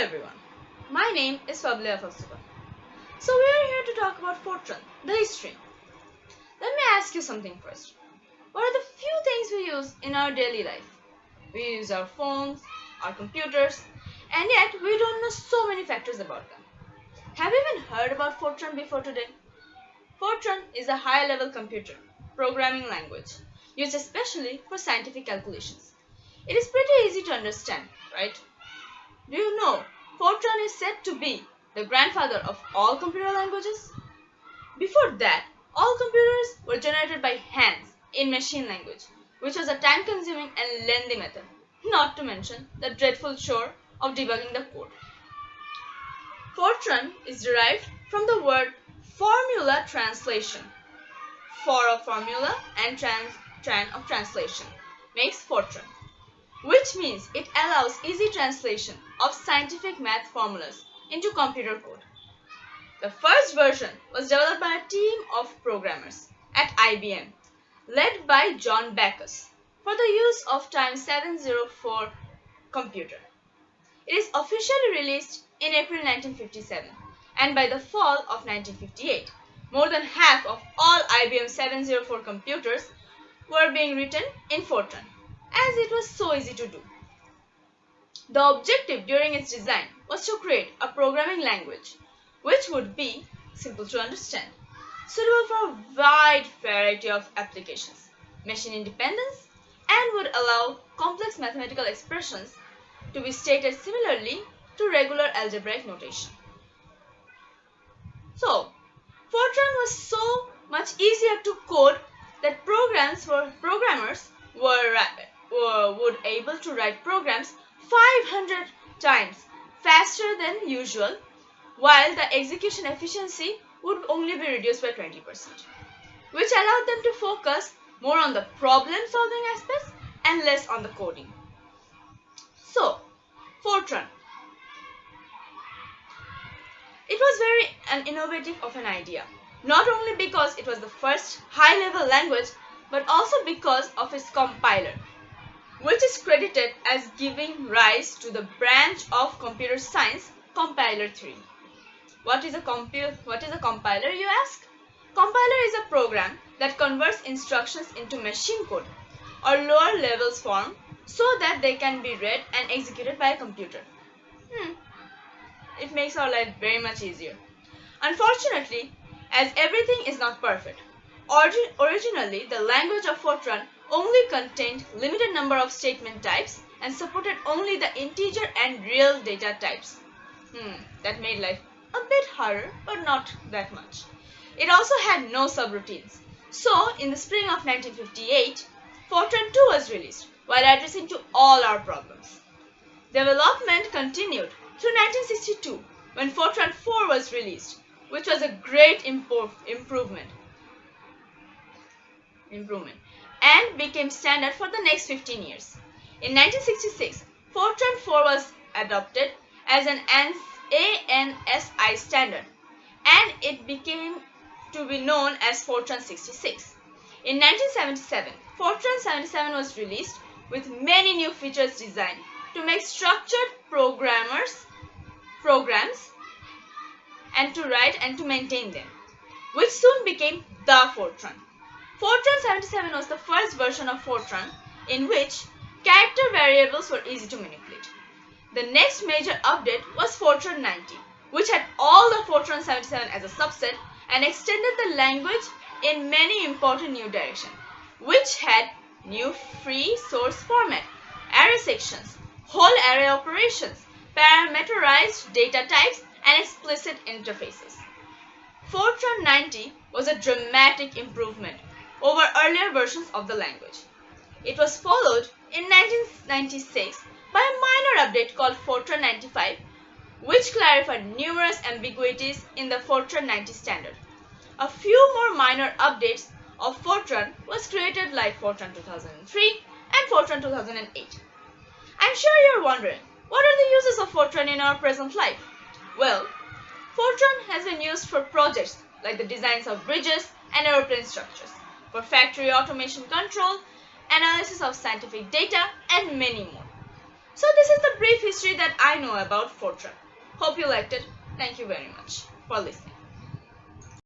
everyone, my name is Fablia Fasuka. So we are here to talk about Fortran, the history. Let me ask you something first. What are the few things we use in our daily life? We use our phones, our computers, and yet we don't know so many factors about them. Have you even heard about Fortran before today? Fortran is a high-level computer programming language used especially for scientific calculations. It is pretty easy to understand, right? Do you know Fortran is said to be the grandfather of all computer languages? Before that, all computers were generated by hands in machine language, which was a time-consuming and lengthy method, not to mention the dreadful chore of debugging the code. Fortran is derived from the word formula translation. For of formula and tran of translation makes Fortran, which means it allows easy translation of scientific math formulas into computer code. The first version was developed by a team of programmers at IBM, led by John Backus, for the use of Time 704 computer. It is officially released in April 1957, and by the fall of 1958, more than half of all IBM 704 computers were being written in Fortran, as it was so easy to do. The objective during its design was to create a programming language which would be simple to understand, suitable for a wide variety of applications, machine independence, and would allow complex mathematical expressions to be stated similarly to regular algebraic notation. So, Fortran was so much easier to code that programmers would able to write programs 500 times faster than usual, while the execution efficiency would only be reduced by 20%, which allowed them to focus more on the problem-solving aspects and less on the coding. So, Fortran. It was very innovative of an idea, not only because it was the first high-level language, but also because of its compiler, which is credited as giving rise to the branch of computer science, compiler theory. What is a compiler, you ask? Compiler is a program that converts instructions into machine code or lower levels form so that they can be read and executed by a computer. It makes our life very much easier. Unfortunately, as everything is not perfect, originally the language of Fortran only contained limited number of statement types and supported only the integer and real data types. That made life a bit harder, but not that much. It also had no subroutines. So, in the spring of 1958, Fortran 2 was released, while addressing to all our problems. Development continued through 1962, when Fortran 4 was released, which was a great improvement and became standard for the next 15 years. In 1966, Fortran 4 was adopted as an ANSI standard, and it became to be known as Fortran 66. In 1977, Fortran 77 was released with many new features designed to make structured programs and to write and to maintain them, which soon became the Fortran. Fortran 77 was the first version of Fortran in which character variables were easy to manipulate. The next major update was Fortran 90, which had all the Fortran 77 as a subset and extended the language in many important new directions, which had new free source format, array sections, whole array operations, parameterized data types, and explicit interfaces. Fortran 90 was a dramatic improvement over earlier versions of the language. It was followed in 1996 by a minor update called Fortran 95, which clarified numerous ambiguities in the Fortran 90 standard. A few more minor updates of Fortran was created, like Fortran 2003 and Fortran 2008. I'm sure you're wondering, what are the uses of Fortran in our present life? Well, Fortran has been used for projects like the designs of bridges and aeroplane structures, for factory automation control, analysis of scientific data, and many more. So this is the brief history that I know about Fortran. Hope you liked it. Thank you very much for listening.